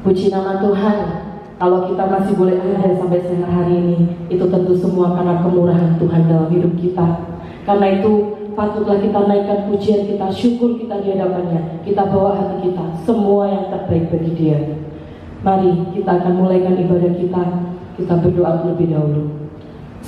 Puji nama Tuhan. Kalau kita masih boleh ada sampai siang hari ini, itu tentu semua karena kemurahan Tuhan dalam hidup kita. Karena itu patutlah kita naikkan pujian kita, syukur kita di hadapannya. Kita bawa hati kita, semua yang terbaik bagi Dia. Mari kita akan mulaikan ibadah kita. Kita berdoa terlebih dahulu.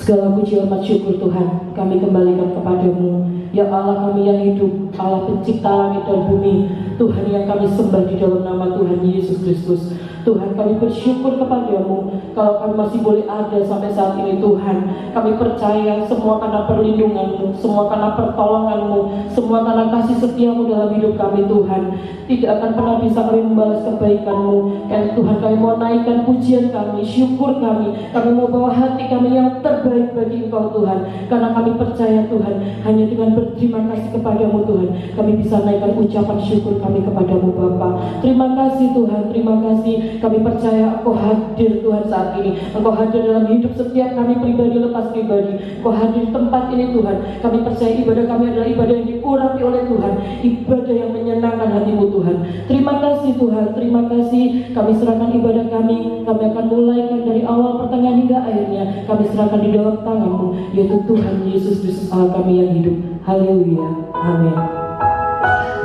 Segala puji hormat syukur Tuhan kami kembalikan kepadamu, ya Allah kami yang hidup, Allah pencipta langit dan bumi, Tuhan yang kami sembah di dalam nama Tuhan Yesus Kristus. Tuhan, kami bersyukur kepadamu kalau kami masih boleh ada sampai saat ini. Tuhan, kami percaya semua karena perlindunganmu, semua karena pertolonganmu, semua karena kasih setiamu dalam hidup kami. Tuhan, tidak akan pernah bisa kami membalas kebaikanmu. Karena Tuhan, kami mau naikkan pujian kami, syukur kami mau bawa hati kami yang terbaik bagi Engkau Tuhan. Karena kami percaya Tuhan, hanya dengan berterima kasih kepadamu Tuhan, kami bisa naikkan ucapan syukur kami kepadamu Bapa. Terima kasih Tuhan, terima kasih. Kami percaya Engkau hadir Tuhan saat ini. Engkau hadir dalam hidup setiap kami pribadi lepas pribadi. Engkau hadir di tempat ini Tuhan. Kami percaya ibadah kami adalah ibadah yang diurapi oleh Tuhan, ibadah yang menyenangkan hatimu Tuhan. Terima kasih Tuhan, terima kasih. Kami serahkan ibadah kami akan mulaikan dari awal pertengahan hingga akhirnya. Kami serahkan di dalam tangan-Mu, yaitu Tuhan Yesus Kristus Allah kami yang hidup. Haleluya, amin.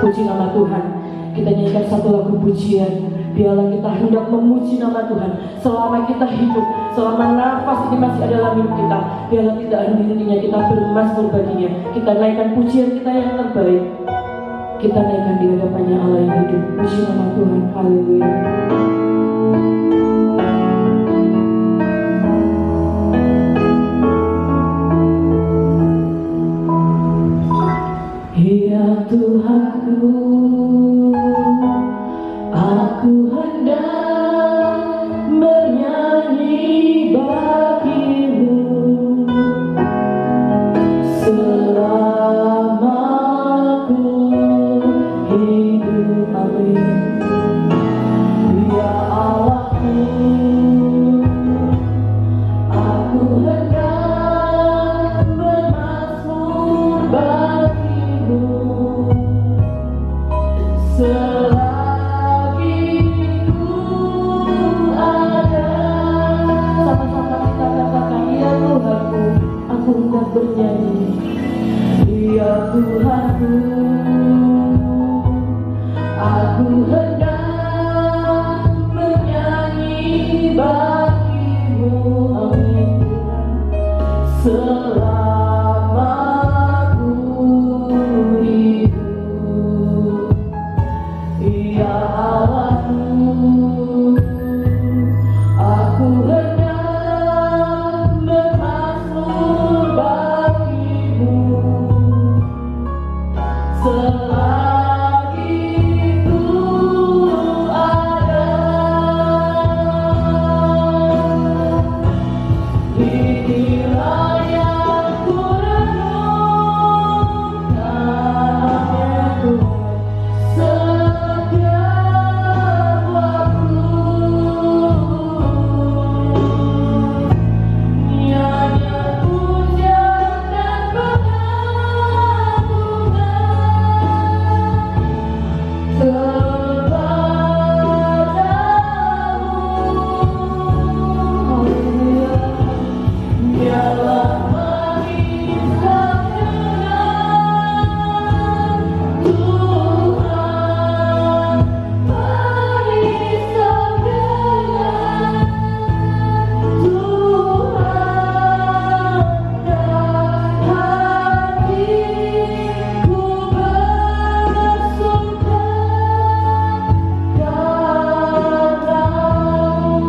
Puji nama Tuhan. Kita nyanyikan satu lagu pujian. Biarlah kita hendak memuji nama Tuhan selama kita hidup, selama nafas ini masih ada dalam hidup kita. Biarlah tidak henti-hentinya kita bermazmur baginya. Kita naikkan pujian kita yang terbaik. Kita naikkan di hadapannya Allah yang hidup. Puji nama Tuhan. Haleluya. Ya Tuhanku, aku hendak bernyanyi bagimu selama aku hidup. Amin. Ya Allahku, aku hendak bermazmur bagimu selagi ku ada. Sama-sama kita katakan, ya Tuhanku, aku hendak bernyanyi. Ya Tuhanku, aku hendak bernyanyi bagimu. Amin Tuhan. Selama aku hidup. Ya Allahku, aku hendak bermazmur bagimu selagi ku ada. Inilah yang ku renungkan Tuhan setiap waktu. Nyanyian pujian dan pengagungan kepadamu. Biarlah mengisah kenal Tuhan, mengisah kenal Tuhan, dan hatiku bersuka katamu.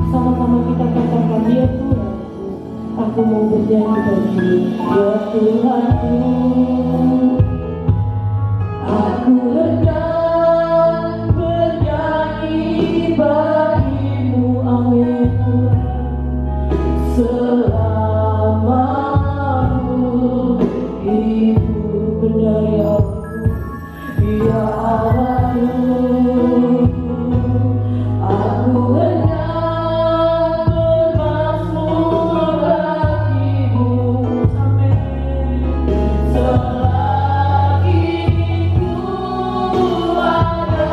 Sama-sama kita katakan, ya Tuhanku, aku mau bernyanyi bagimu. Ya Tuhanku, aku hendak bernyanyi bagimu. Amin Tuhan. Selama aku hidup. Benar ya Allah. Ya Allahku, aku hendak bermazmur bagimu. Amin. Selagi ku ada.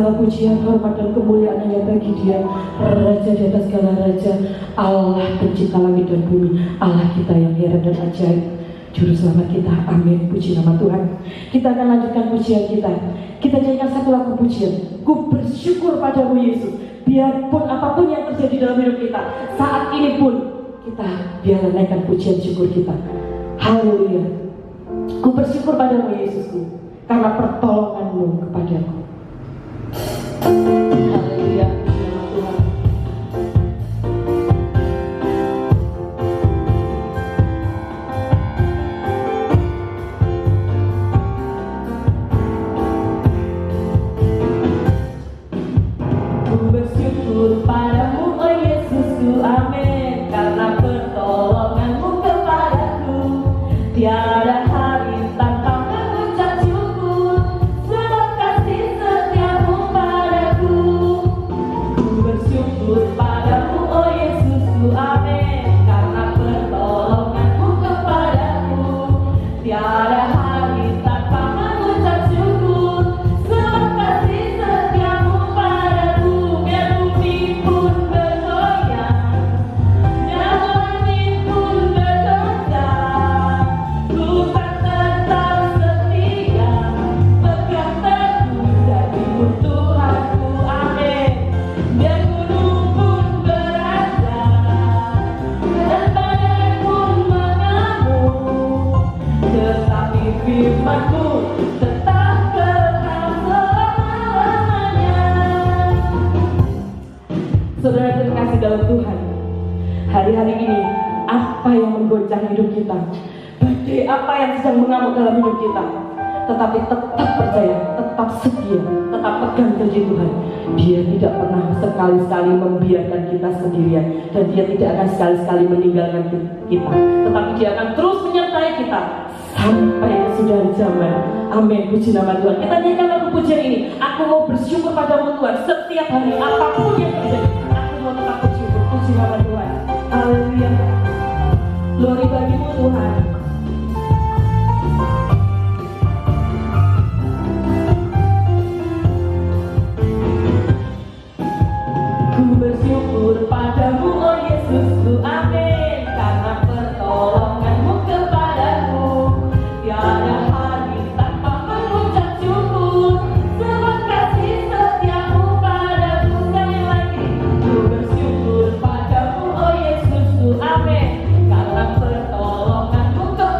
segala pujian, hormat dan kemuliaan hanya bagi Dia, Raja di atas segala raja, Allah pencipta langit dan bumi, Allah kita yang heran dan ajaib, Juru Selamat kita. Amin. Puji nama Tuhan. Kita akan lanjutkan pujian kita. Kita nyanyikan satu lagu pujian. Ku bersyukur padamu Yesus. Biarpun apapun yang terjadi dalam hidup kita, saat ini pun kita biarlah naikkan pujian syukur kita. Haleluya. Ku bersyukur padamu Yesusku, karena pertolonganmu kepadaku. Haleluya. Nama Tuhan. Ku bersyukur padamu oh Yesusku, amin, karena pertolonganmu kepadaku. Tiada hari tanpa mengucap syukur, sebab kasih setiamu padaku. Ku bersyukur padamu oh Yesusku, amin, karena pertolonganmu kepadaku. Tiada hari tanpa mengucap syukur, sebab kasih setiamu padaku. Biar bumi pun bergoyang, biar langit pun bergoncang, Tuhan tetap setia, pegang teguh janji-Mu Tuhanku, amin. Biar gunung pun beranjak dan badai pun mengamuk, tetapi firman-Mu tetap kekal selama-lamanya. Saudara terkasih dalam Tuhan, hari-hari ini apa yang menggoncang hidup kita, badai apa yang sedang mengamuk dalam hidup kita, tetapi tetap percaya, tetap setia, tetap pegang janji Tuhan. Dia tidak pernah sekali-sekali membiarkan kita sendirian, dan Dia tidak akan sekali-sekali meninggalkan kita, tetapi Dia akan terus menyertai kita sampai kesudahan zaman. Amin. Puji nama Tuhan. Kita nyanyikan lagu pujian ini. Aku mau bersyukur padamu Tuhan setiap hari, apapun yang terjadi, aku mau tetap bersyukur. Puji nama Tuhan. Haleluya. Glory bagimu Tuhan. Ku bersyukur padamu oh Yesusku, amin, karena pertolonganmu kepadaku. Tiada hari tanpa mengucap syukur, sebab kasih setiamu padaku. Sekali lagi, ku bersyukur padamu oh Yesusku, amin, karena pertolonganmu kepadaku.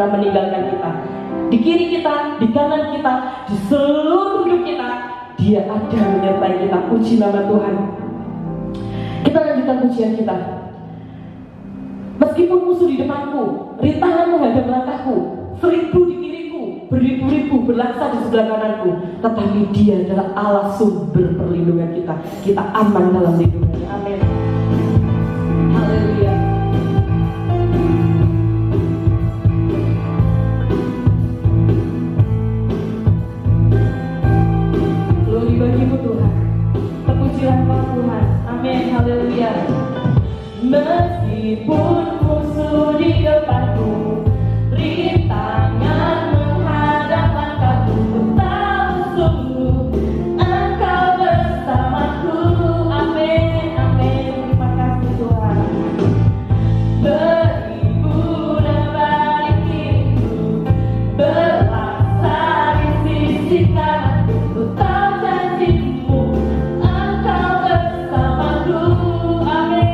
pernah meninggalkan kita. Di kiri kita, di kanan kita, di seluruh hidup kita, Dia ada menyertai kita. Puji nama Tuhan. Kita lanjutkan pujian kita. Meskipun musuh di depanku, rintangan menghadap langkahku, 1000 di kiriku, beribu-ribu berlaksa di sebelah kananku, tetapi Dia adalah Allah sumber perlindungan kita. Kita aman dalam lindungannya. Amin. Haleluya. Glory bagimu Tuhan. Terpujilah Engkau Tuhan. Amin. Haleluya. Meskipun musuh di depanku, rintangan menghadap langkahku, ku tahu sungguh Engkau bersamaku. Amin, amin. Terima kasih Tuhan. Beribu depan di kiriku, berlaksa di sisi kananku, ku tahu janji-Mu Engkau bersamaku. Amin.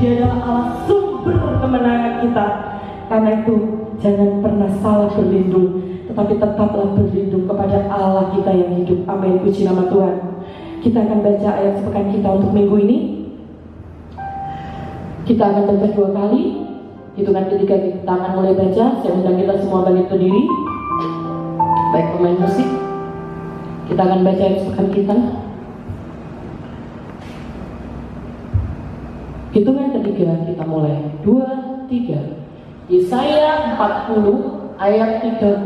Dia adalah Allah sumber kemenangan kita. Karena itu jangan pernah salah berlindung, tetapi tetaplah berlindung kepada Allah kita yang hidup. Amin. Puji nama Tuhan. Kita akan baca ayat sepekan kita untuk minggu ini. Kita akan baca 2 kali. Hitungan ketiga kita akan mulai baca. Saya undang kita semua bangkit berdiri. Baik pemain musik, kita akan baca ayat sepekan kita. Hitungan ketiga kita mulai. 2, 3. Yesaya 40 ayat 31.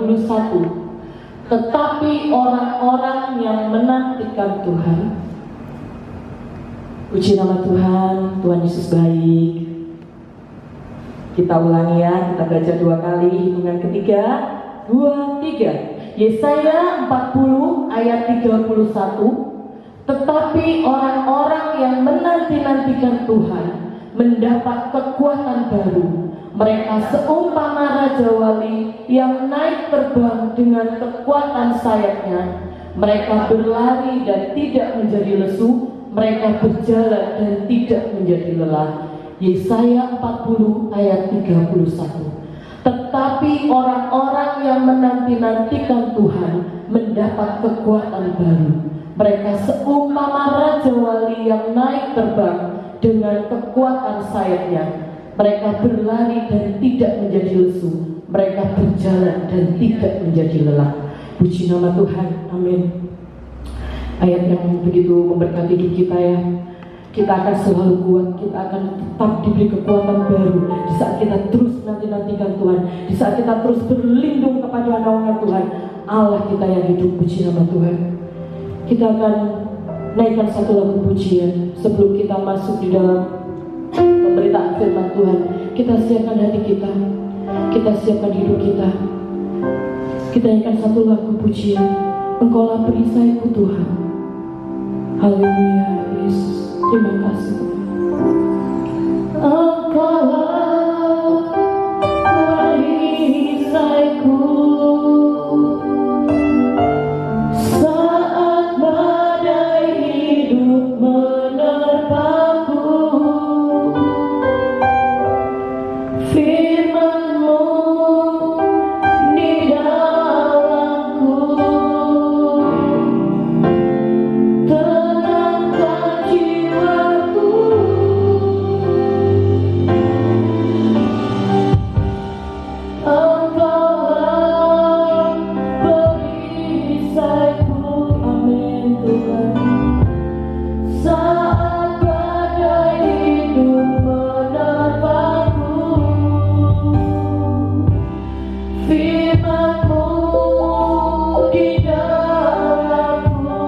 Tetapi orang-orang yang menantikan Tuhan. Puji nama Tuhan. Tuhan Yesus baik. Kita ulangi ya. Kita baca 2 kali. Hitungan ketiga. 2, 3. Yesaya 40 ayat 31. Tetapi orang-orang yang menanti-nantikan Tuhan mendapat kekuatan baru. Mereka seumpama raja wali yang naik terbang dengan kekuatan sayapnya. Mereka berlari dan tidak menjadi lesu. Mereka berjalan dan tidak menjadi lelah. Yesaya 40 ayat 31. Tetapi orang-orang yang menanti-nantikan Tuhan mendapat kekuatan baru. Mereka seumpama raja wali yang naik terbang dengan kekuatan sayapnya. Mereka berlari dan tidak menjadi lesu. Mereka berjalan dan tidak menjadi lelah. Puji nama Tuhan. Amin. Ayat yang begitu memberkati hidup kita ya. Kita akan selalu kuat. Kita akan tetap diberi kekuatan baru di saat kita terus nanti dinantikan Tuhan, di saat kita terus berlindung kepada naungan Tuhan, Allah kita yang hidup, puji nama Tuhan. Kita akan naikkan satu lagu pujian sebelum kita masuk di dalam pemberitaan firman Tuhan. Kita siapkan hati kita, kita siapkan hidup kita. Kita nyanyikan satu lagu pujian, Engkaulah perisaiku Tuhan. Haleluya Yesus, terima kasih. Engkaulah perisaiku saat badai hidup menerpaku. Firman-Mu di dalamku tenangkan jiwaku. Engkaulah perisaiku, amin Tuhan. Saat badai hidup menerpaku, firman-Mu di dalamku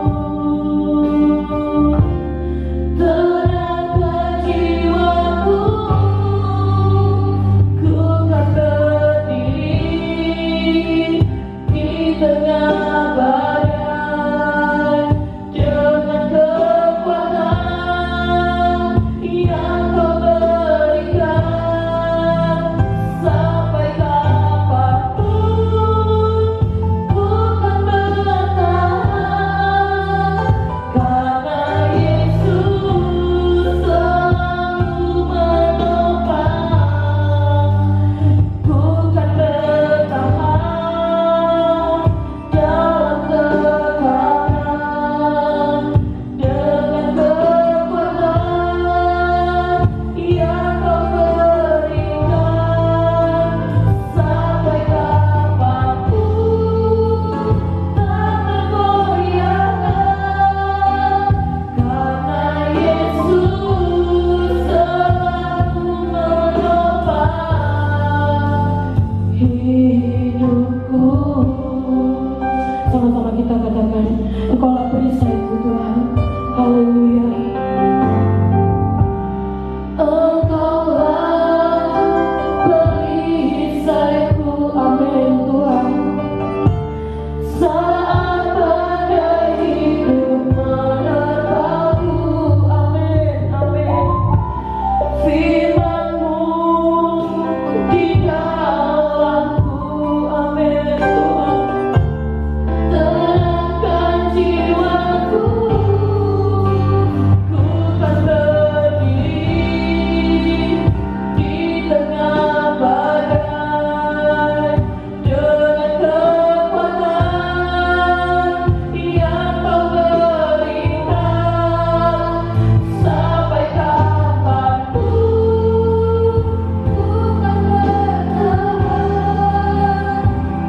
tenangkan jiwaku. Ku kan berdiri di tengah badai dengan kekuatan yang Kau berikan. Sampai kapanpun ku kan bertahan, karena Yesus selalu menopang. Ku kan bertahan dalam tekanan dengan kekuatan yang Kau berikan. Sampai kapanpun tak tergoyahkan, karena Yesus selalu menopang hidupku. Sama-sama kita katakan, Engkaulah perisaiku Tuhan. Haleluya. Engkaulah perisaiku, amin Tuhan. Saat badai hidup menerpaku, amin, amin. Firman-Mu di dalamku, amin Tuhan. Tenangkan jiwaku, ku kan berdiri di tengah badai dengan kekuatan yang Kau berikan. Sampai kapanpun ku kan bertahan,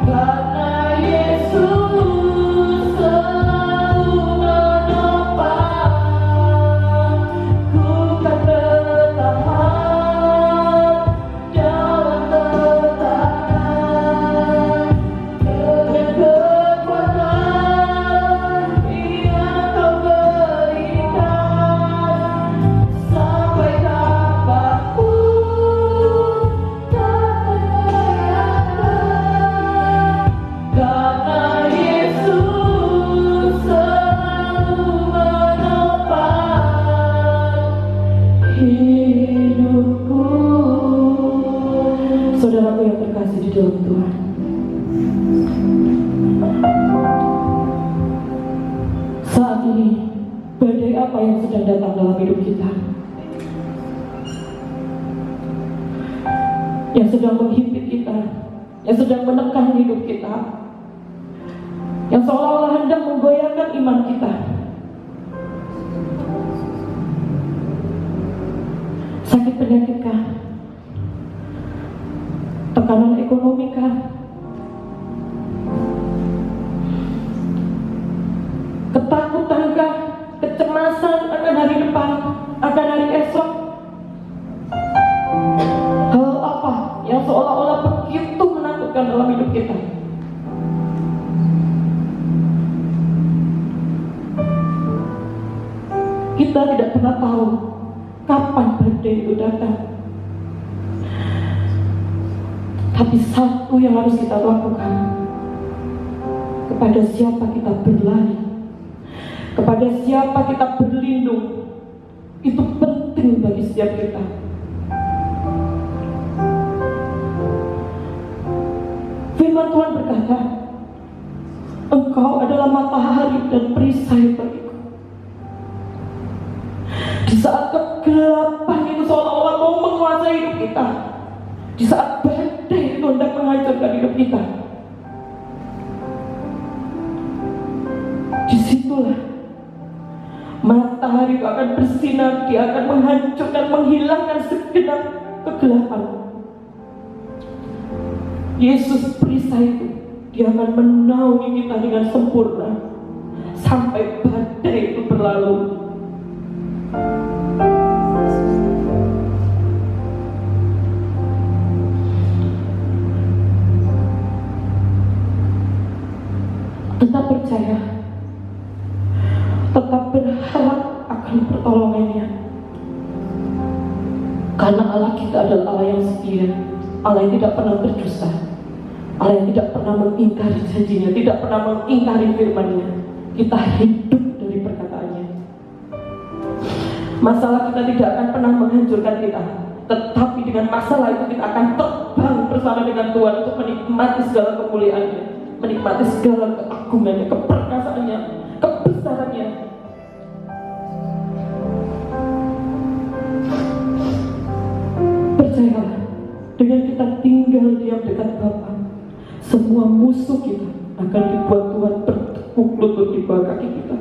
karena Yesus selalu menopang. Ku kan bertahan dalam tekanan dengan kekuatan yang Kau berikan. Sampai kapanpun tak tergoyahkan, karena Yesus selalu menopang hidupku. Saudaraku yang terkasih di dalam Tuhan, saat ini badai apa yang sedang datang dalam hidup kita, yang sedang menghimpit kita, yang sedang menekan hidup kita, yang seolah-olah hendak menggoyahkan iman kita. Sakit penyakitkah? Tekanan ekonomikah? Ketakutankah? Kecemasan akan hari depan, akan hari esok? Hal apa yang seolah-olah begitu menakutkan dalam hidup kita. Kita tidak pernah tahu kapan badai itu datang. Tapi satu yang harus kita lakukan, kepada siapa kita berlari, kepada siapa kita berlindung, itu penting bagi setiap kita. Firman Tuhan berkata, Engkau adalah matahari dan perisai bagiku. Di saat kegelapan itu seolah-olah mau menguasai hidup kita, di saat badai itu hendak menghancurkan hidup kita, disitulah matahari itu akan bersinar. Dia akan menghancurkan, menghilangkan segenap kegelapan. Yesus perisai itu, dia akan menaungi kita dengan sempurna sampai badai itu berlalu. Tetap percaya, tetap berharap akan pertolongannya, karena Allah kita adalah Allah yang setia, Allah yang tidak pernah berdusta, Allah yang tidak pernah mengingkari janjinya, tidak pernah mengingkari firman-Nya. Kita hidup dari perkataannya. Masalah kita tidak akan pernah menghancurkan kita, tetapi dengan masalah itu kita akan terbang bersama dengan Tuhan untuk menikmati segala kemuliaan-Nya, menikmati segala keagungannya, keperkasaannya, kebesarannya. Percayalah, dengan kita tinggal diam dekat Bapa, semua musuh kita akan dibuat Tuhan bertekuk lutut di bawah kaki kita.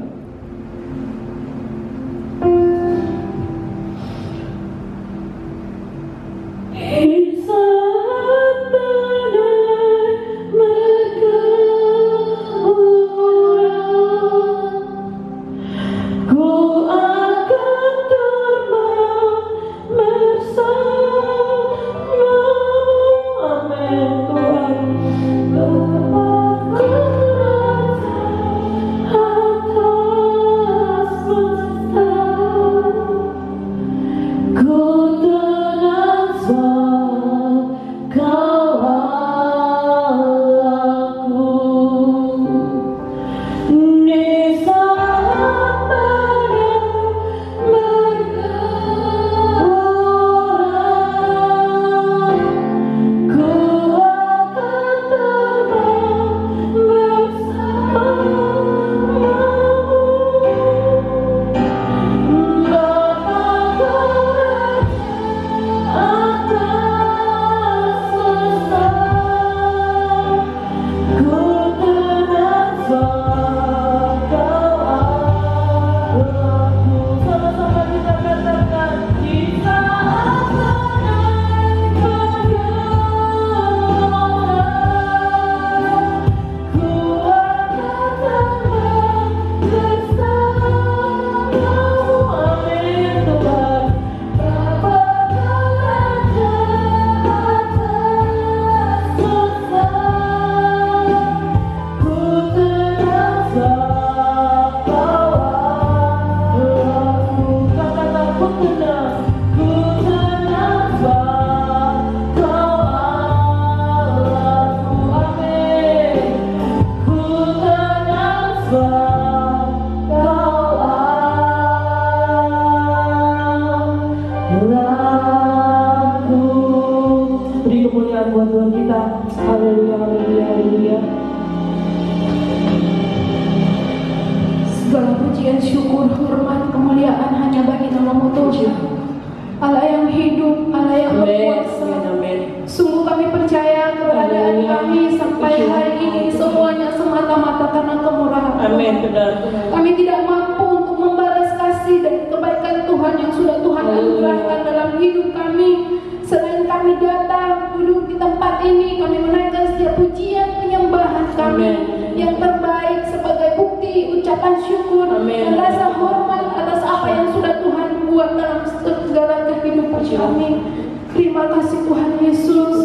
Terima kasih Tuhan Yesus.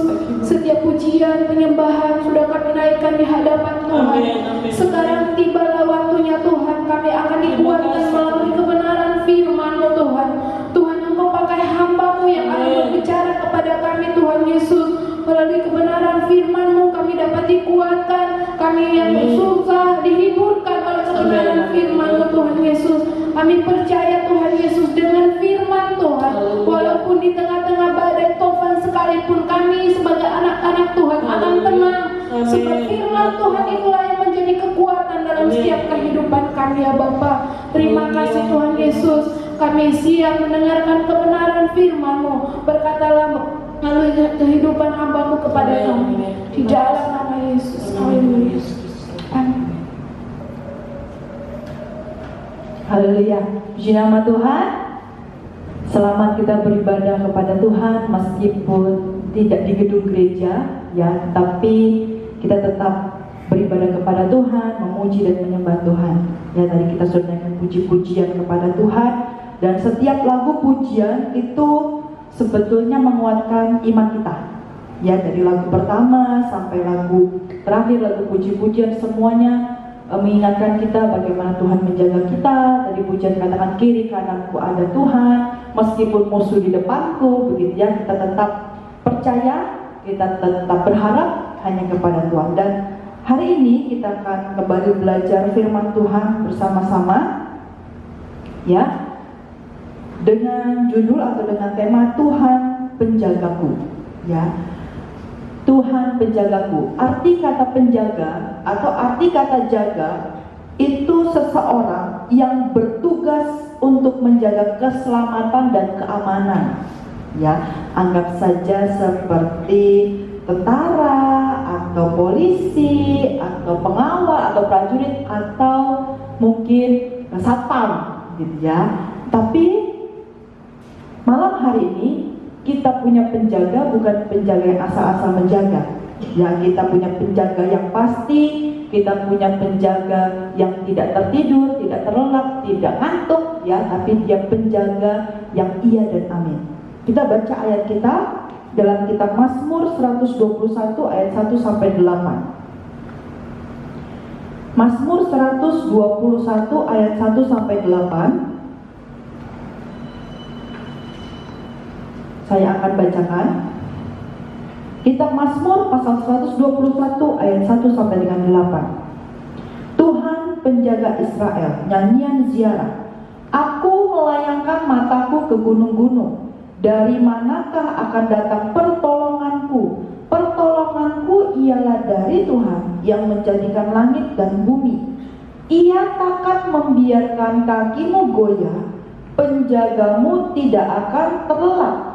pujian, penyembahan sudah kami naikkan di hadapan Tuhan. Amin, amin. Sekarang tibalah waktunya Tuhan, kami akan dikuatkan melalui kebenaran firman-Mu Tuhan. Tuhan, Engkau pakai hamba-Mu yang akan berbicara kepada kami Tuhan Yesus. Melalui kebenaran firman-Mu kami dapat dikuatkan. Kami yang susah dihiburkan oleh kebenaran firman-Mu Tuhan Yesus. Kami percaya Tuhan Yesus dengan firman Tuhan. Walaupun di tengah-tengah badai tofan sekalipun, kami sebagai anak-anak Tuhan akan tenang. Sebab firman Tuhan itulah yang menjadi kekuatan dalam setiap kehidupan kami ya Bapa. Terima kasih Tuhan Yesus. Kami siap mendengarkan kebenaran firman-Mu. Berkatalah melalui kehidupan hamba-Mu kepada kami. Di dalam nama Yesus. Haleluya. Amin. Haleluya. Puji nama Tuhan. Selamat kita beribadah kepada Tuhan meskipun tidak di gedung gereja ya, tapi kita tetap beribadah kepada Tuhan, memuji dan menyembah Tuhan. Ya, tadi kita sudah naikkan puji-pujian kepada Tuhan, dan setiap lagu pujian itu sebetulnya menguatkan iman kita. Ya, dari lagu pertama sampai lagu terakhir, lagu puji-pujian semuanya mengingatkan kita bagaimana Tuhan menjaga kita. Tadi pujian katakan kiri kananku ada Tuhan, meskipun musuh di depanku, begitu ya, kita tetap percaya, kita tetap berharap hanya kepada Tuhan. Dan hari ini kita akan kembali belajar firman Tuhan bersama-sama ya, dengan judul atau dengan tema Tuhan penjagaku ya. Tuhan penjagaku. Arti kata penjaga atau arti kata jaga itu seseorang yang bertugas untuk menjaga keselamatan dan keamanan. Ya, anggap saja seperti tentara atau polisi atau pengawal atau prajurit atau mungkin satpam gitu ya. Tapi malam hari ini kita punya penjaga, bukan penjaga yang asal-asal menjaga. Ya, kita punya penjaga yang pasti, kita punya penjaga yang tidak tertidur, tidak terlelap, tidak ngantuk, ya, tapi dia penjaga yang iya dan amin. Kita baca ayat kita dalam kitab Mazmur 121 ayat 1 sampai 8. Mazmur 121 ayat 1 sampai 8. Saya akan bacakan. Kitab Mazmur pasal 121 ayat 1 sampai dengan 8. Tuhan penjaga Israel, nyanyian ziarah. Aku melayangkan mataku ke gunung-gunung. Dari manakah akan datang pertolonganku? Pertolonganku ialah dari Tuhan yang menjadikan langit dan bumi. Ia takkan membiarkan kakimu goyah, penjagamu tidak akan terlelap.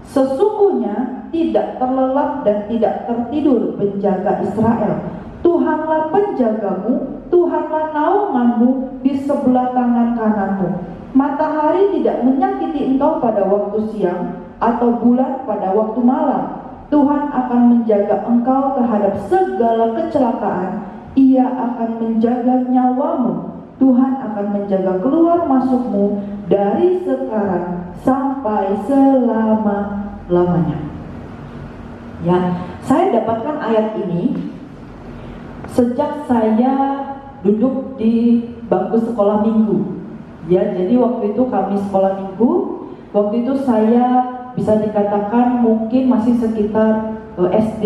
Sesungguhnya tidak terlelap dan tidak tertidur penjaga Israel. Tuhanlah penjagamu, Tuhanlah naunganmu di sebelah tangan kananmu. Matahari tidak menyakiti engkau pada waktu siang, atau bulan pada waktu malam. Tuhan akan menjaga engkau terhadap segala kecelakaan. Ia akan menjaga nyawamu. Tuhan akan menjaga keluar masukmu dari sekarang sampai selama-lamanya. Ya, saya dapatkan ayat ini sejak saya duduk di bangku sekolah minggu. Ya, jadi waktu itu kami sekolah minggu. Waktu itu saya bisa dikatakan mungkin masih sekitar SD,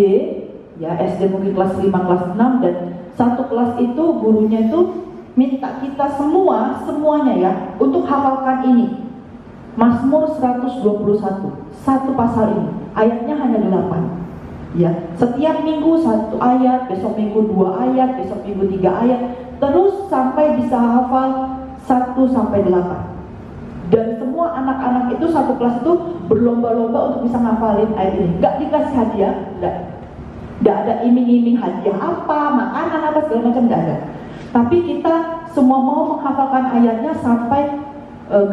ya SD mungkin kelas 5, kelas 6, dan satu kelas itu gurunya itu minta kita semuanya ya untuk hafalkan ini. Mazmur 121, satu pasal ini, ayatnya hanya 8. Ya, setiap minggu satu ayat, besok minggu 2 ayat, besok minggu 3 ayat, terus sampai bisa hafal 1 sampai 8. Dan semua anak-anak itu satu kelas itu berlomba-lomba untuk bisa ngafalin ayat ini. Gak dikasih hadiah, gak ada iming-iming hadiah apa, makanan apa segala macam, gak ada. Tapi kita semua mau menghafalkan ayatnya sampai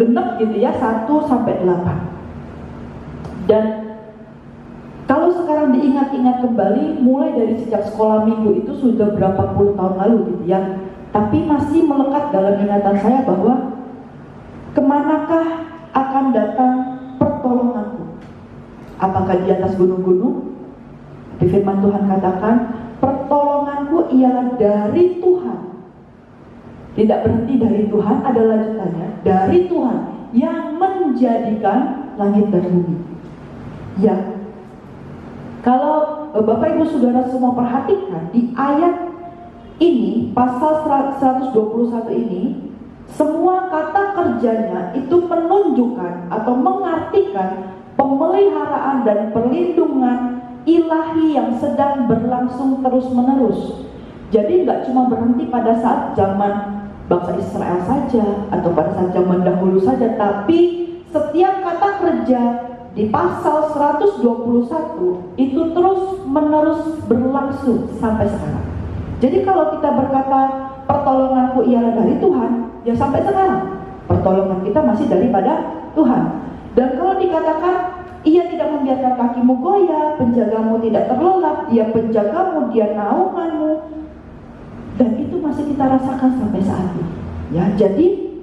genep gitu ya, 1 sampai 8. Dan kalau sekarang diingat-ingat kembali, mulai dari sejak sekolah minggu itu sudah berapa puluh tahun lalu gitu ya, tapi masih melekat dalam ingatan saya bahwa kemanakah akan datang pertolonganku? Apakah di atas gunung-gunung? Di firman Tuhan katakan, pertolonganku ialah dari Tuhan. Tidak berhenti dari Tuhan, ada lanjutannya, dari Tuhan yang menjadikan langit dan bumi. Ya, kalau Bapak Ibu Saudara semua perhatikan di ayat ini, pasal 121 ini, semua kata kerjanya itu menunjukkan atau mengartikan pemeliharaan dan perlindungan ilahi yang sedang berlangsung terus-menerus. Jadi nggak cuma berhenti pada saat zaman bangsa Israel saja atau pada saat zaman dahulu saja, tapi setiap kata kerja di pasal 121 itu terus-menerus berlangsung sampai sekarang. Jadi kalau kita berkata pertolonganku ialah dari Tuhan, ya sampai sekarang pertolongan kita masih daripada Tuhan. Dan kalau dikatakan Ia tidak membiarkan kakimu goyah, penjagamu tidak terlelap, Dia penjagamu, Dia naunganmu, dan itu masih kita rasakan sampai saat ini. Ya, jadi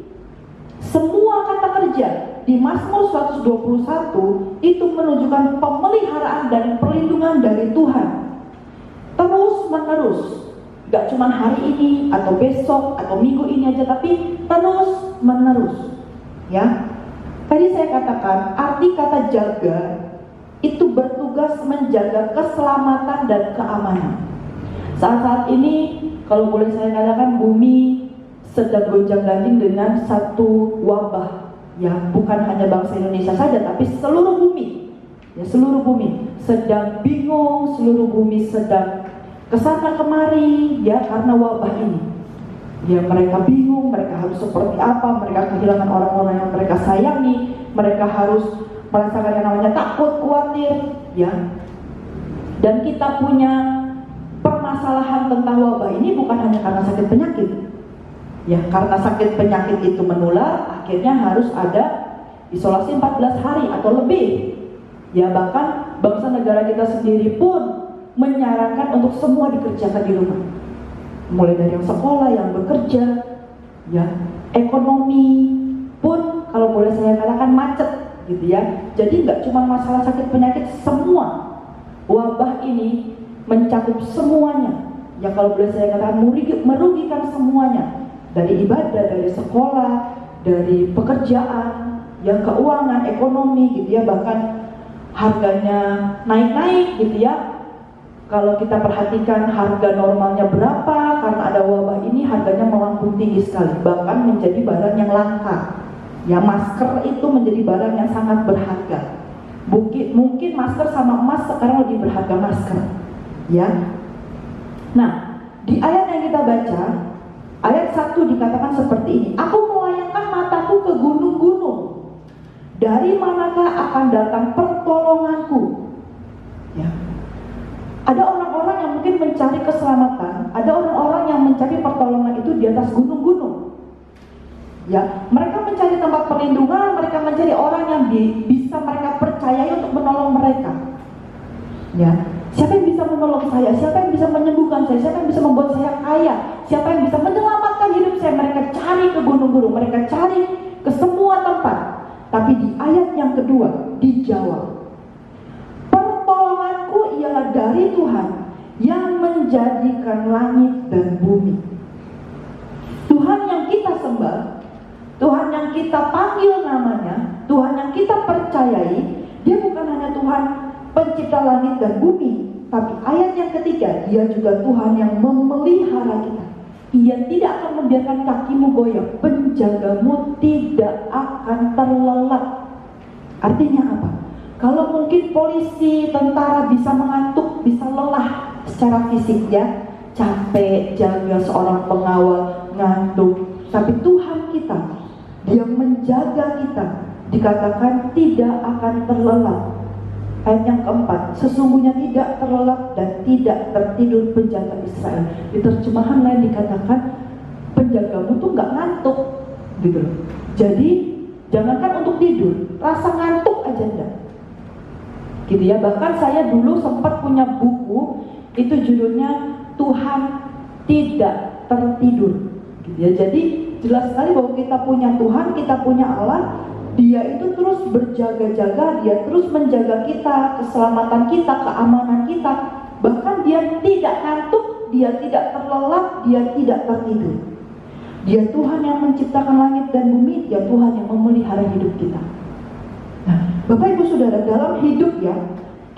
semua kata kerja di Mazmur 121 itu menunjukkan pemeliharaan dan perlindungan dari Tuhan terus menerus. Gak cuma hari ini atau besok atau minggu ini aja, tapi terus menerus. Ya, tadi saya katakan arti kata jaga itu bertugas menjaga keselamatan dan keamanan. Saat-saat ini kalau boleh saya katakan bumi sedang gonjang-ganjing dengan satu wabah. Ya, bukan hanya bangsa Indonesia saja, tapi seluruh bumi. Ya, seluruh bumi sedang bingung, seluruh bumi sedang kesana kemari, ya, karena wabah ini. Ya, mereka bingung, mereka harus seperti apa, mereka kehilangan orang-orang yang mereka sayangi, mereka harus merasakan yang namanya takut, khawatir, ya. Dan kita punya permasalahan tentang wabah ini bukan hanya karena sakit penyakit. Ya, karena sakit penyakit itu menular, akhirnya harus ada isolasi 14 hari atau lebih. Ya, bahkan bangsa negara kita sendiri pun menyarankan untuk semua dikerjakan di rumah. Mulai dari yang sekolah, yang bekerja, ya, ekonomi pun kalau boleh saya katakan macet gitu ya. Jadi nggak cuma masalah sakit penyakit, semua wabah ini mencakup semuanya. Ya, kalau boleh saya katakan merugikan semuanya. Dari ibadah, dari sekolah, dari pekerjaan, yang keuangan, ekonomi gitu ya, bahkan harganya naik-naik gitu ya. Kalau kita perhatikan harga normalnya berapa, karena ada wabah ini harganya melambung tinggi sekali, bahkan menjadi barang yang langka. Ya, masker itu menjadi barang yang sangat berharga. Mungkin masker sama emas sekarang lebih berharga masker. Ya. Nah, di ayat yang kita baca, ayat 1 dikatakan seperti ini. Aku melayangkan mataku ke gunung-gunung. Dari manakah akan datang pertolonganku? Ya. Ada orang-orang yang mungkin mencari keselamatan, ada orang-orang yang mencari pertolongan itu di atas gunung-gunung. Ya, mereka mencari tempat perlindungan, mereka mencari orang yang bisa mereka percayai untuk menolong mereka. Ya, siapa yang bisa menolong saya? Siapa yang bisa menyembuhkan saya? Siapa yang bisa membuat saya kaya? Siapa yang bisa menyelamatkan hidup saya? Mereka cari ke gunung-gunung, mereka cari ke semua tempat. Tapi di ayat yang kedua dijawab, pertolonganku ialah dari Tuhan yang menjadikan langit dan bumi. Tuhan yang kita sembah, Tuhan yang kita panggil namanya, Tuhan yang kita percayai, Dia bukan hanya Tuhan pencipta langit dan bumi, tapi ayat yang ketiga, Dia juga Tuhan yang memelihara kita. Ia tidak akan membiarkan kakimu goyah, penjagamu tidak akan terlelap. Artinya apa? Kalau mungkin polisi, tentara bisa mengantuk, bisa lelah secara fisik ya, capek jaga seorang pengawal, ngantuk. Tapi Tuhan kita, Dia menjaga kita, dikatakan tidak akan terlelap. Ayat yang keempat, sesungguhnya tidak terlelap dan tidak tertidur penjaga Israel. Di terjemahan lain dikatakan penjagamu tuh nggak ngantuk, gitu loh. Jadi jangankan untuk tidur, rasa ngantuk aja enggak. Gitu ya. Bahkan saya dulu sempat punya buku itu judulnya Tuhan Tidak Tertidur. Gitu ya. Jadi jelas sekali bahwa kita punya Tuhan, kita punya Allah. Dia itu terus berjaga-jaga, Dia terus menjaga kita, keselamatan kita, keamanan kita, Bahkan dia tidak ngantuk, dia tidak terlelap, dia tidak tertidur. Dia Tuhan yang menciptakan langit dan bumi, dia Tuhan yang memelihara hidup kita. Nah, Bapak Ibu Saudara, dalam hidup ya,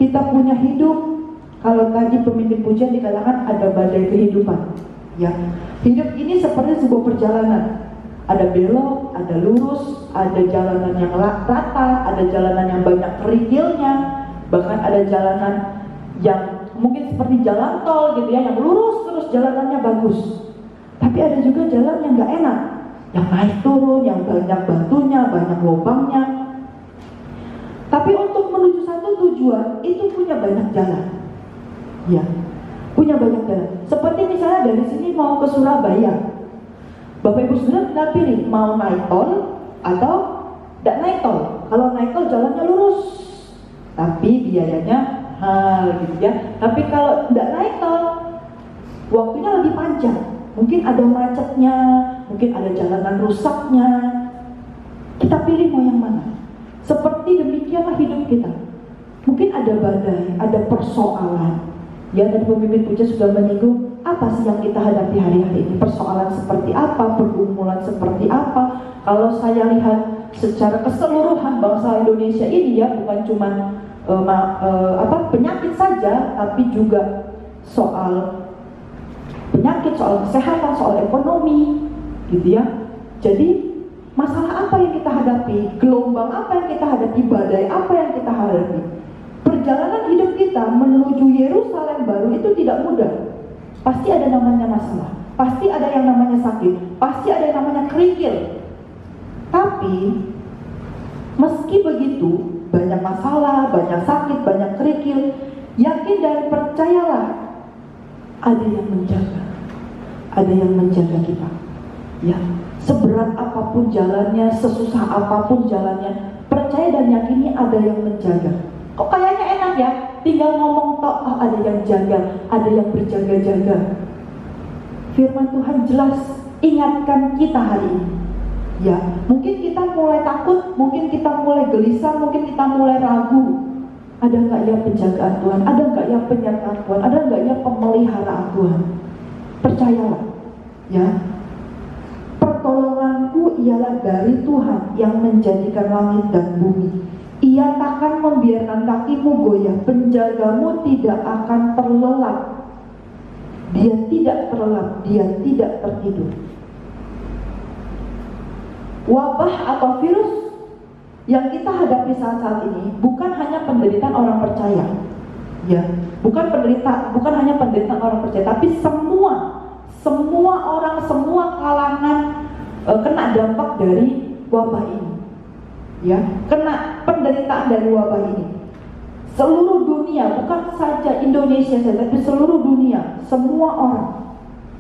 kita punya hidup. Kalau tadi pemimpin pujian dikatakan ada badai kehidupan, ya. Hidup ini seperti sebuah perjalanan. Ada belok, ada lurus, ada jalanan yang rata, ada jalanan yang banyak kerikilnya, bahkan ada jalanan yang mungkin seperti jalan tol gitu ya, yang lurus terus jalanannya bagus. Tapi ada juga jalan yang nggak enak, yang naik turun, yang banyak batunya, banyak lubangnya. Tapi untuk menuju satu tujuan itu punya banyak jalan. Ya, punya banyak jalan. Seperti misalnya dari sini mau ke Surabaya, Bapak Ibu Saudara tinggal pilih mau naik tol atau tidak naik tol. Kalau naik tol jalannya lurus, tapi biayanya mahal gitu ya. Tapi kalau tidak naik tol, waktunya lebih panjang. Mungkin ada macetnya, mungkin ada jalanan rusaknya. Kita pilih mau yang mana. Seperti demikianlah hidup kita. Mungkin ada badai, ada persoalan. Ya, tadi pemimpin puja sudah menyinggung apa sih yang kita hadapi hari-hari ini, persoalan seperti apa, pergumulan seperti apa. Kalau saya lihat secara keseluruhan bangsa Indonesia ini ya, bukan cuma penyakit saja, tapi juga soal penyakit, soal kesehatan, soal ekonomi, gitu ya. Jadi masalah apa yang kita hadapi, gelombang apa yang kita hadapi, badai apa yang kita hadapi. Perjalanan hidup kita menuju Yerusalem baru itu tidak mudah. Pasti ada namanya masalah, pasti ada yang namanya sakit, pasti ada yang namanya kerikil. Tapi meski begitu, banyak masalah, banyak sakit, banyak kerikil, yakin dan percayalah, ada yang menjaga kita. Ya, seberat apapun jalannya, sesusah apapun jalannya, percaya dan yakini ada yang menjaga. Kok kayaknya enak ya, tinggal ngomong tok, oh ada yang jaga, ada yang berjaga-jaga. Firman Tuhan jelas ingatkan kita hari ini. Ya, mungkin kita mulai takut, mungkin kita mulai gelisah, mungkin kita mulai ragu. Ada nggak ya penjagaan Tuhan? Ada nggak ya penyertaan Tuhan? Ada nggak ya pemeliharaan Tuhan? Percayalah, ya. Pertolonganku ialah dari Tuhan yang menjadikan langit dan bumi. Ia takkan membiarkan kakimu goyah, penjagamu tidak akan terlelap. Dia tidak terlelap, dia tidak tertidur. Wabah atau virus yang kita hadapi saat ini bukan hanya penderitaan orang percaya, ya, bukan hanya penderitaan orang percaya, tapi semua orang, semua kalangan kena dampak dari wabah ini. Ya, kena penderitaan dari wabah ini. Seluruh dunia, bukan saja Indonesia saja, tapi seluruh dunia, semua orang.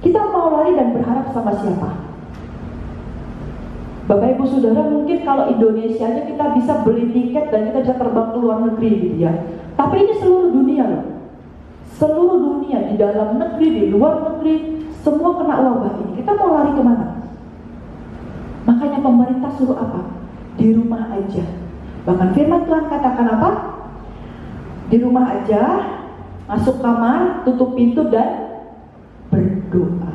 Kita mau lari dan berharap sama siapa? Bapak Ibu Saudara, mungkin kalau Indonesia aja kita bisa beli tiket dan kita bisa terbang ke luar negeri gitu ya. Tapi ini seluruh dunia loh. Seluruh dunia, di dalam negeri, di luar negeri, semua kena wabah ini. Kita mau lari kemana? Makanya pemerintah suruh apa? Di rumah aja. Bahkan firman Tuhan katakan apa? Di rumah aja, masuk kamar, tutup pintu dan berdoa.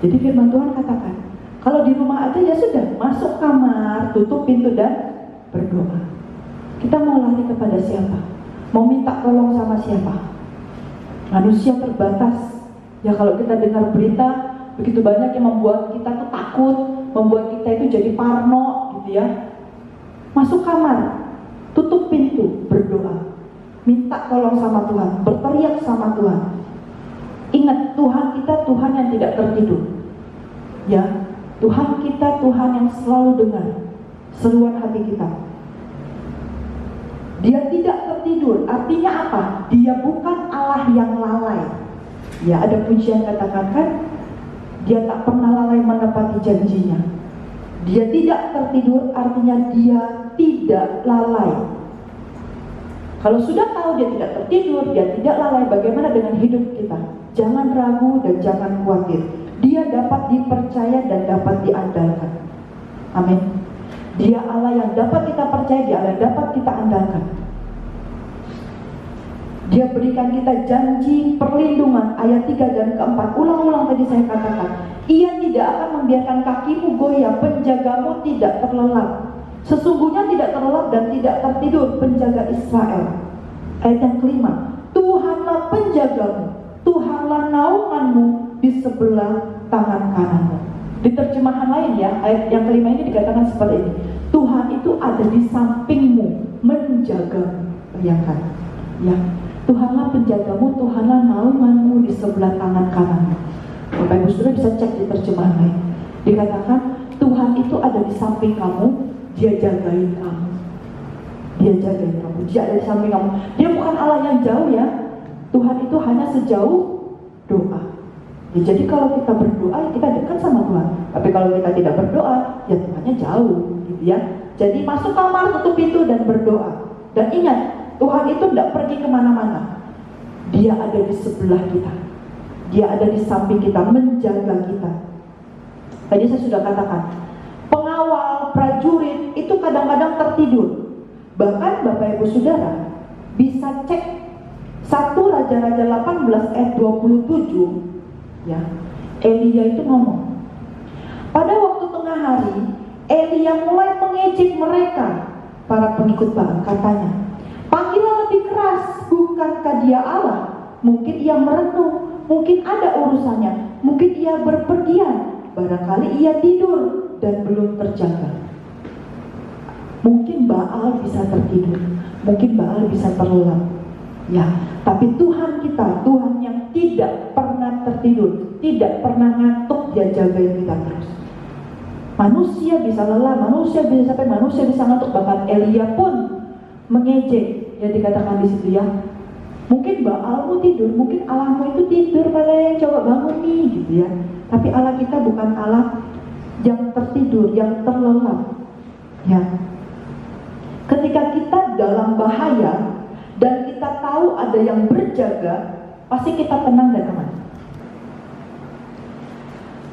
Jadi firman Tuhan katakan, kalau di rumah aja ya sudah, masuk kamar, tutup pintu dan berdoa. Kita mau lari kepada siapa? Mau minta tolong sama siapa? Manusia terbatas. Ya kalau kita dengar berita, begitu banyak yang membuat kita tuh takut, membuat kita itu jadi parno gitu ya. Masuk kamar, tutup pintu, berdoa, minta tolong sama Tuhan, berteriak sama Tuhan. Ingat, Tuhan kita Tuhan yang tidak tertidur. Ya, Tuhan kita Tuhan yang selalu dengar seruan hati kita. Dia tidak tertidur, artinya apa? Dia bukan Allah yang lalai. Ya, ada pujian katakan kan, dia tak pernah lalai menepati janjinya. Dia tidak tertidur, artinya dia tidak lalai. Kalau sudah tahu dia tidak tertidur, dia tidak lalai, bagaimana dengan hidup kita? Jangan ragu dan jangan khawatir. Dia dapat dipercaya dan dapat diandalkan. Amin. Dia Allah yang dapat kita percaya, dia Allah yang dapat kita andalkan. Dia berikan kita janji perlindungan, ayat 3 dan keempat. Ulang-ulang tadi saya katakan, Ia tidak akan membiarkan kakimu goyah, penjagamu tidak terlelap. Sesungguhnya tidak terlelap dan tidak tertidur penjaga Israel. Ayat yang kelima, Tuhanlah penjagamu, Tuhanlah naunganmu di sebelah tangan kananmu. Di terjemahan lain ya, ayat yang kelima ini dikatakan seperti ini, Tuhan itu ada di sampingmu, menjagamu. Bayangkan ya, Tuhanlah penjagamu, Tuhanlah naunganmu di sebelah tangan kananmu. Bapak Ibu Saudara bisa cek di terjemahan lain. Dikatakan Tuhan itu ada di samping kamu, Dia jagain kamu. Dia jagain kamu, Dia ada di samping kamu. Dia bukan Allah yang jauh ya. Tuhan itu hanya sejauh doa. Ya, jadi kalau kita berdoa ya kita dekat sama Tuhan. Tapi kalau kita tidak berdoa, ya Tuhannya jauh gitu ya. Jadi masuk kamar, tutup pintu dan berdoa. Dan ingat, Tuhan itu tidak pergi kemana-mana. Dia ada di sebelah kita. Dia ada di samping kita, menjaga kita. Tadi saya sudah katakan, pengawal, prajurit itu kadang-kadang tertidur. Bahkan Bapak Ibu Saudara bisa cek 1 Raja-Raja 18 ayat 27 ya. Elia itu ngomong, pada waktu tengah hari Elia mulai mengejek mereka, para pengikut Baal. Katanya, panggilan lebih keras, bukankah dia Allah? Mungkin ia merenung, mungkin ada urusannya, mungkin ia berpergian, barangkali ia tidur dan belum terjaga. Mungkin Baal bisa tertidur, mungkin Baal bisa terlelap ya, tapi Tuhan kita, Tuhan yang tidak pernah tertidur, tidak pernah ngantuk, Dia jagain kita terus. Manusia bisa lelah, manusia bisa sampai manusia bisa ngantuk. Bahkan Elia pun mengejek, ya dikatakan di situ ya, mungkin Baalmu tidur, mungkin Allahmu itu tidur, kalian coba bangun nih gitu ya. Tapi Allah kita bukan Allah yang tertidur, yang terlelap ya. Ketika kita dalam bahaya dan kita tahu ada yang berjaga, pasti kita tenang dan aman.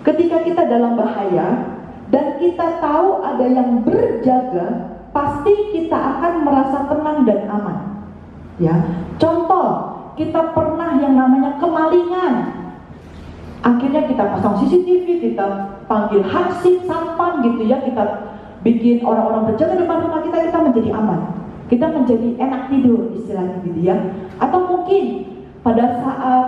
Ketika kita dalam bahaya dan kita tahu ada yang berjaga, pasti kita akan merasa tenang dan aman. Ya, contoh, kita pernah yang namanya kemalingan. Akhirnya kita pasang CCTV, kita panggil hansip, satpam gitu ya, kita bikin orang-orang berjaga depan rumah kita, kita menjadi aman. Kita menjadi enak tidur istilahnya gitu ya. Atau mungkin pada saat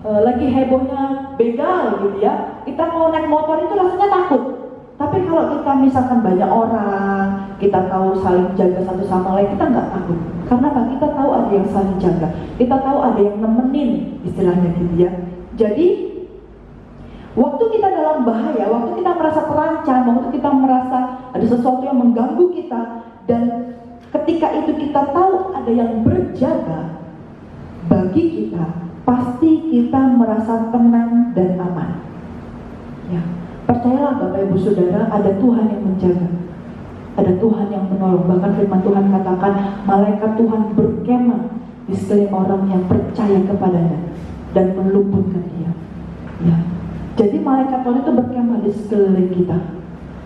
lagi hebohnya begal gitu ya, kita mau naik motor itu rasanya takut. Tapi kalau kita misalkan banyak orang, kita tahu saling jaga satu sama lain, kita nggak takut. Karena apa? Kita tahu ada yang saling jaga, kita tahu ada yang nemenin istilahnya gitu ya. Jadi waktu kita dalam bahaya, waktu kita merasa terancam, waktu kita merasa ada sesuatu yang mengganggu kita, dan ketika itu kita tahu ada yang berjaga, bagi kita pasti kita merasa tenang dan aman. Ya, percayalah Bapak Ibu Saudara, ada Tuhan yang menjaga, ada Tuhan yang menolong. Bahkan firman Tuhan katakan, malaikat Tuhan berkemah di sekeliling orang yang percaya kepadanya dan meluputkan dia. Ya, jadi malaikat Tuhan itu berkemah di sekeliling kita.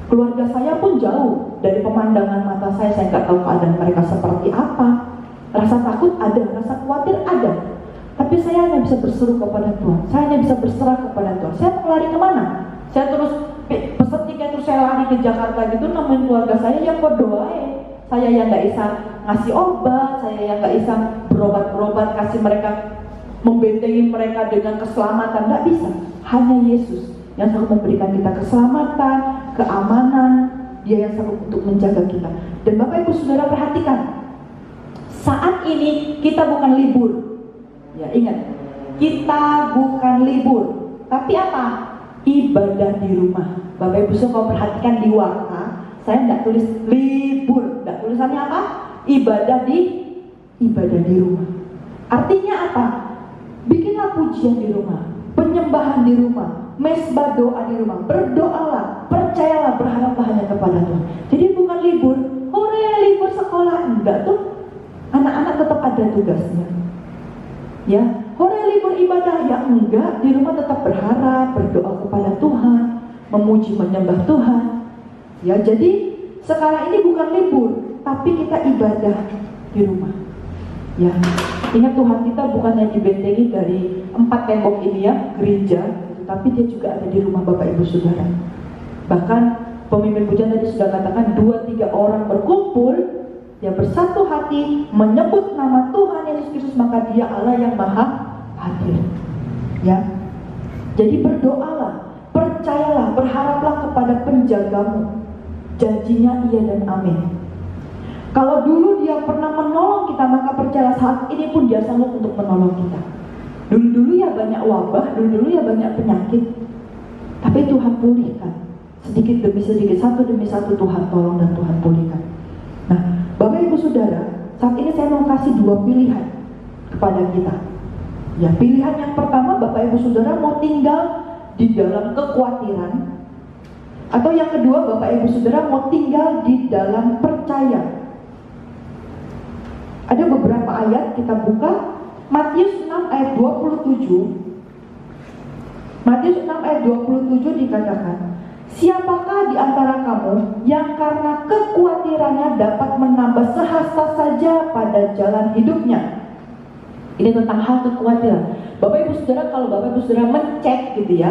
Keluarga saya pun jauh dari pemandangan mata saya nggak tahu keadaan mereka seperti apa. Rasa takut ada, rasa khawatir ada. Tapi saya hanya bisa berseru kepada Tuhan, saya hanya bisa berserah kepada Tuhan. Saya mau lari kemana? Saya terus pesan tiket terus saya lari ke Jakarta gitu, nemuin keluarga saya yang berdoa. Saya yang nggak bisa ngasih obat, saya yang nggak bisa berobat, kasih mereka, membentengi mereka dengan keselamatan, nggak bisa. Hanya Yesus yang sanggup memberikan kita keselamatan, keamanan. Dia yang sanggup untuk menjaga kita. Dan Bapak Ibu Saudara perhatikan, saat ini kita bukan libur. Ya, ingat, kita bukan libur, tapi apa? Ibadah di rumah. Bapak Ibu Saudara perhatikan di warta, saya tidak tulis libur, tidak, tulisannya apa? Ibadah di rumah. Artinya apa? Bikinlah pujian di rumah, penyembahan di rumah, mesbah doa di rumah, berdoalah, percayalah, berharaplah hanya kepada Tuhan. Jadi bukan libur, hore libur sekolah, enggak tuh. Anak-anak tetap ada tugasnya. Ya, hore libur ibadah, ya enggak, di rumah tetap berharap, berdoa kepada Tuhan, memuji menyembah Tuhan. Ya, jadi sekarang ini bukan libur, tapi kita ibadah di rumah. Ya. Ingat, Tuhan kita bukan hanya dibentengi dari 4 tembok ini ya, gereja, tapi dia juga ada di rumah Bapak Ibu Saudara. Bahkan pemimpin pujian tadi sudah katakan 2-3 orang berkumpul, dia bersatu hati menyebut nama Tuhan Yesus Kristus, maka dia Allah yang maha hadir. Ya, jadi berdoalah, percayalah, berharaplah kepada penjagamu. Janjinya iya dan amin. Kalau dulu dia pernah menolong kita, maka percayalah saat ini pun dia sanggup untuk menolong kita. Dulu-dulu ya banyak wabah, dulu-dulu ya banyak penyakit, tapi Tuhan pulihkan. Sedikit demi sedikit, satu demi satu Tuhan tolong dan Tuhan pulihkan. Nah, Bapak Ibu Saudara, saat ini saya mau kasih 2 pilihan kepada kita. Ya, pilihan yang pertama, Bapak Ibu Saudara mau tinggal di dalam kekhawatiran, atau yang kedua, Bapak Ibu Saudara mau tinggal di dalam percaya. Ada beberapa ayat, kita buka Matius 6 ayat 27. Matius 6 ayat 27 dikatakan, siapakah di antara kamu yang karena kekhawatirannya dapat menambah sehasta saja pada jalan hidupnya? Ini tentang hal kekhawatiran. Bapak Ibu Saudara, kalau Bapak Ibu Saudara mencek gitu ya,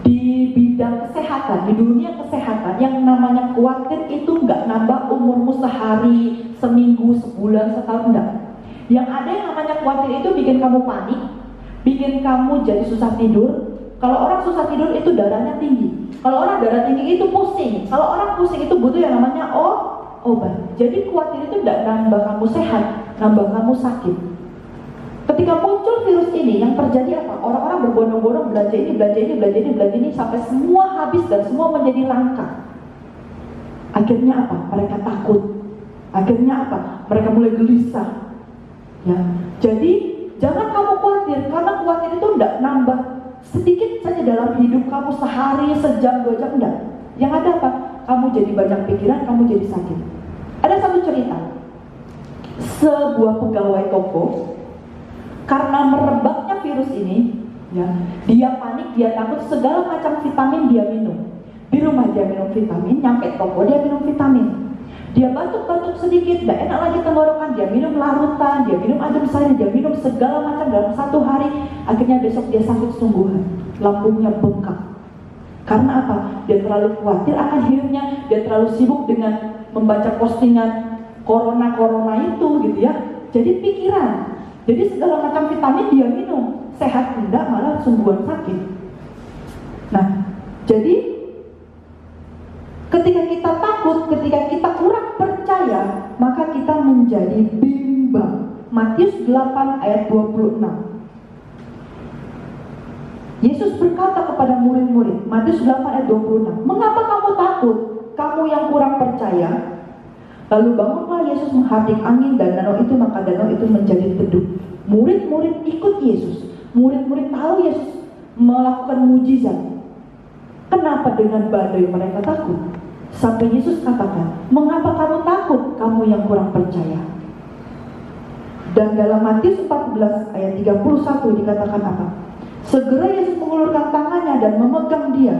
di bidang kesehatan, di dunia kesehatan, yang namanya khawatir itu nggak nambah umurmu sehari, seminggu, sebulan, setahun, enggak. Yang ada yang namanya khawatir itu bikin kamu panik, bikin kamu jadi susah tidur. Kalau orang susah tidur itu darahnya tinggi. Kalau orang darah tinggi itu pusing. Kalau orang pusing itu butuh yang namanya obat. Jadi khawatir itu tidak nambah kamu sehat, nambah kamu sakit. Ketika muncul virus ini, yang terjadi apa? Orang-orang berbondong-bondong belanja ini sampai semua habis dan semua menjadi langka. Akhirnya apa? Mereka takut. Akhirnya apa? Mereka mulai gelisah. Ya, jadi jangan kamu khawatir, karena khawatir itu tidak nambah sedikit saja dalam hidup kamu, sehari, sejam, 2 jam, enggak. Yang ada apa? Kamu jadi banyak pikiran, kamu jadi sakit. Ada satu cerita, sebuah pegawai toko, karena merebaknya virus ini, ya, dia panik, dia takut, segala macam vitamin dia minum. Di rumah dia minum vitamin, nyampe toko dia minum vitamin. Dia batuk-batuk sedikit, tidak enak lagi tenggorokan, dia minum larutan, dia minum adem sayur, dia minum segala macam dalam 1 hari. Akhirnya besok dia sakit sungguhan, lambungnya bengkak. Karena apa? Dia terlalu khawatir akan hidupnya, dia terlalu sibuk dengan membaca postingan corona itu gitu ya. Jadi pikiran, jadi segala macam vitamin dia minum, sehat tidak, malah sungguhan sakit. Nah, jadi ketika kita takut, ketika kita kurang percaya, maka kita menjadi bimbang. Matius 8 ayat 26. Yesus berkata kepada murid-murid, Matius 8 ayat 26, mengapa kamu takut, kamu yang kurang percaya? Lalu bangunlah Yesus menghardik angin dan danau itu, maka danau itu menjadi teduh. Murid-murid ikut Yesus. Murid-murid tahu Yesus melakukan mujizat. Kenapa dengan badai mereka takut? Sampai Yesus katakan, mengapa kamu takut, kamu yang kurang percaya? Dan dalam Matius 14 ayat 31 dikatakan apa? Segera Yesus mengulurkan tangannya dan memegang dia.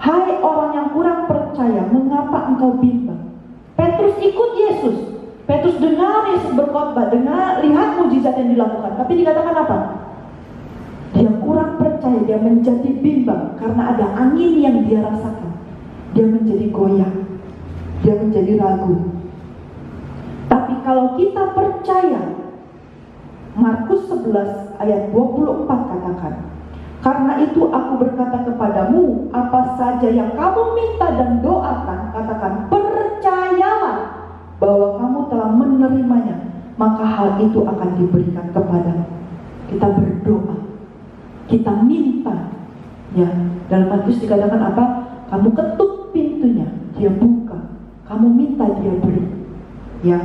Hai orang yang kurang percaya, mengapa engkau bimbang? Petrus ikut Yesus. Petrus dengar Yesus berkhotbah, dengar, lihat mujizat yang dilakukan. Tapi dikatakan apa? Dia kurang percaya, dia menjadi bimbang karena ada angin yang dia rasakan. Dia menjadi goyah, dia menjadi ragu. Tapi kalau kita percaya, Markus 11 ayat 24 katakan, karena itu aku berkata kepadamu, apa saja yang kamu minta dan doakan, katakan percayalah bahwa kamu telah menerimanya, maka hal itu akan diberikan kepadamu. Kita berdoa, kita minta, ya. Dalam Matius dikatakan apa? Kamu ketuk pintunya, dia buka. Kamu minta, dia beri. Ya.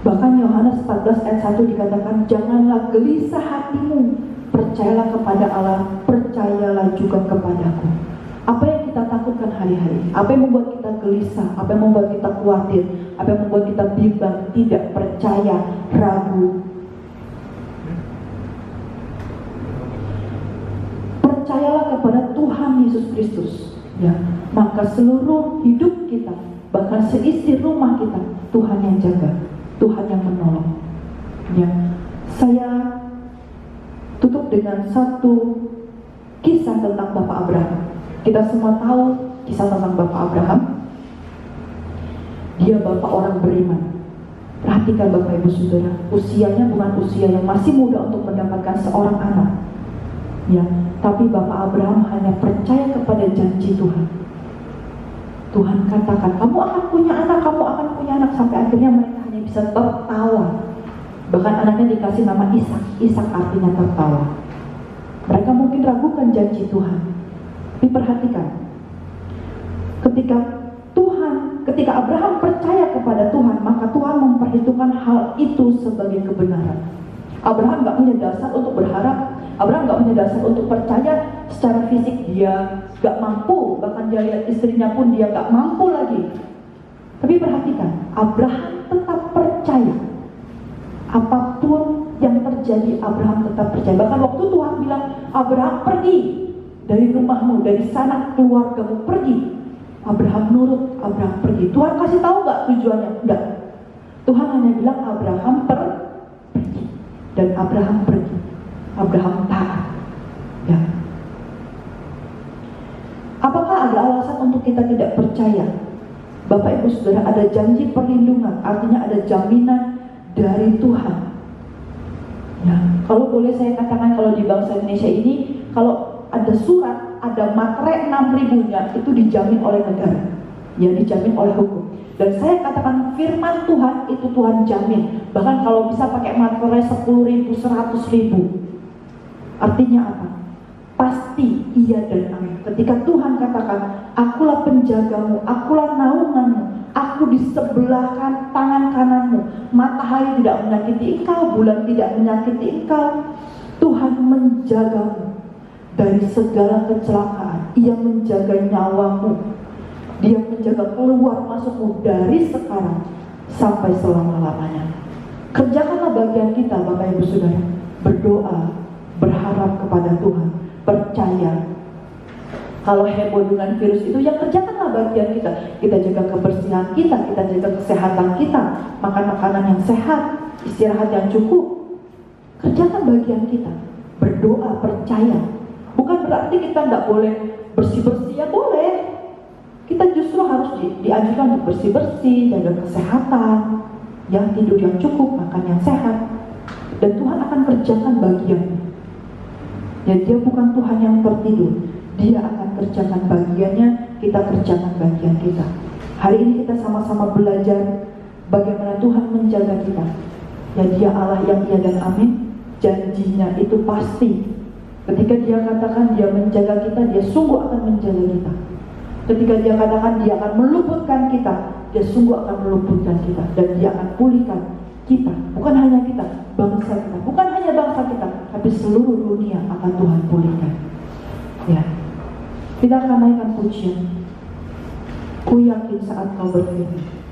Bahkan Yohanes 14 ayat 1 dikatakan, janganlah gelisah hatimu, percayalah kepada Allah, percayalah juga kepadaku. Apa yang kita takutkan hari-hari? Apa yang membuat kita gelisah? Apa yang membuat kita khawatir? Apa yang membuat kita bimbang, tidak percaya, ragu? Percayalah kepada Tuhan Yesus Kristus, ya, maka seluruh hidup kita, bahkan seisi rumah kita, Tuhan yang jaga, Tuhan yang menolong. dengan satu kisah tentang Bapak Abraham. Kita semua tahu kisah tentang Bapak Abraham. Dia bapak orang beriman. Perhatikan Bapak Ibu Saudara, usianya bukan usia yang masih muda untuk mendapatkan seorang anak, ya, tapi Bapak Abraham hanya percaya kepada janji Tuhan. Tuhan katakan, kamu akan punya anak, kamu akan punya anak, sampai akhirnya mereka hanya bisa tertawa. Bahkan anaknya dikasih nama Ishak. Ishak artinya tertawa. Mereka mungkin ragukan janji Tuhan, tapi perhatikan, ketika Abraham percaya kepada Tuhan, maka Tuhan memperhitungkan hal itu sebagai kebenaran. Abraham gak punya dasar untuk berharap, Abraham gak punya dasar untuk percaya. Secara fisik dia gak mampu, bahkan dia lihat istrinya pun dia gak mampu lagi. Tapi perhatikan, Abraham tetap percaya. Apapun yang terjadi, Abraham tetap percaya. Bahkan waktu Tuhan bilang, Abraham pergi dari rumahmu, dari sana keluargamu, pergi. Abraham nurut, Abraham pergi. Tuhan kasih tahu gak tujuannya? Enggak. Tuhan hanya bilang Abraham pergi. Dan Abraham pergi. Abraham taat. Ya. Apakah ada alasan untuk kita tidak percaya? Bapak Ibu Saudara, ada janji perlindungan, artinya ada jaminan dari Tuhan. Ya, kalau boleh saya katakan, kalau di bangsa Indonesia ini, kalau ada surat, ada materai 6.000-nya, itu dijamin oleh negara, ya, dijamin oleh hukum. Dan saya katakan firman Tuhan itu Tuhan jamin. Bahkan kalau bisa pakai materai 10.000, 100.000. Artinya apa? Pasti iya dan amin. Ketika Tuhan katakan, akulah penjagamu, akulah naunganmu, aku di sebelah tangan kananmu, matahari tidak menyakiti engkau, bulan tidak menyakiti engkau. Tuhan menjagamu dari segala kecelakaan. Ia menjaga nyawamu. Dia menjaga keluar masukmu dari sekarang sampai selama-lamanya. Kerjakanlah bagian kita, Bapak Ibu Saudara. Berdoa, berharap kepada Tuhan, percaya. Kalau heboh dengan virus itu, ya kerjakanlah bagian kita. Kita jaga kebersihan kita jaga kesehatan kita, makan makanan yang sehat, istirahat yang cukup. Kerjakan bagian kita. Berdoa, percaya. Bukan berarti kita nggak boleh bersih-bersih, ya boleh. Kita justru harus diajukan untuk bersih-bersih, jaga kesehatan, yang tidur yang cukup, makan yang sehat. Dan Tuhan akan kerjakan bagiannya. Ya, dia bukan Tuhan yang tertidur. Dia akan kerjakan bagiannya, kita kerjakan bagian kita. Hari ini kita sama-sama belajar bagaimana Tuhan menjaga kita. Ya, dia Allah yang iya dan amin. Janjinya itu pasti. Ketika dia katakan dia menjaga kita, dia sungguh akan menjaga kita. Ketika dia katakan dia akan meluputkan kita, dia sungguh akan meluputkan kita. Dan dia akan pulihkan kita. Bukan hanya kita, bangsa kita. Bukan hanya bangsa kita, tapi seluruh dunia akan Tuhan pulihkan. Ya, kita akan naikkan pujian. Ku yakin saat kau berfirman.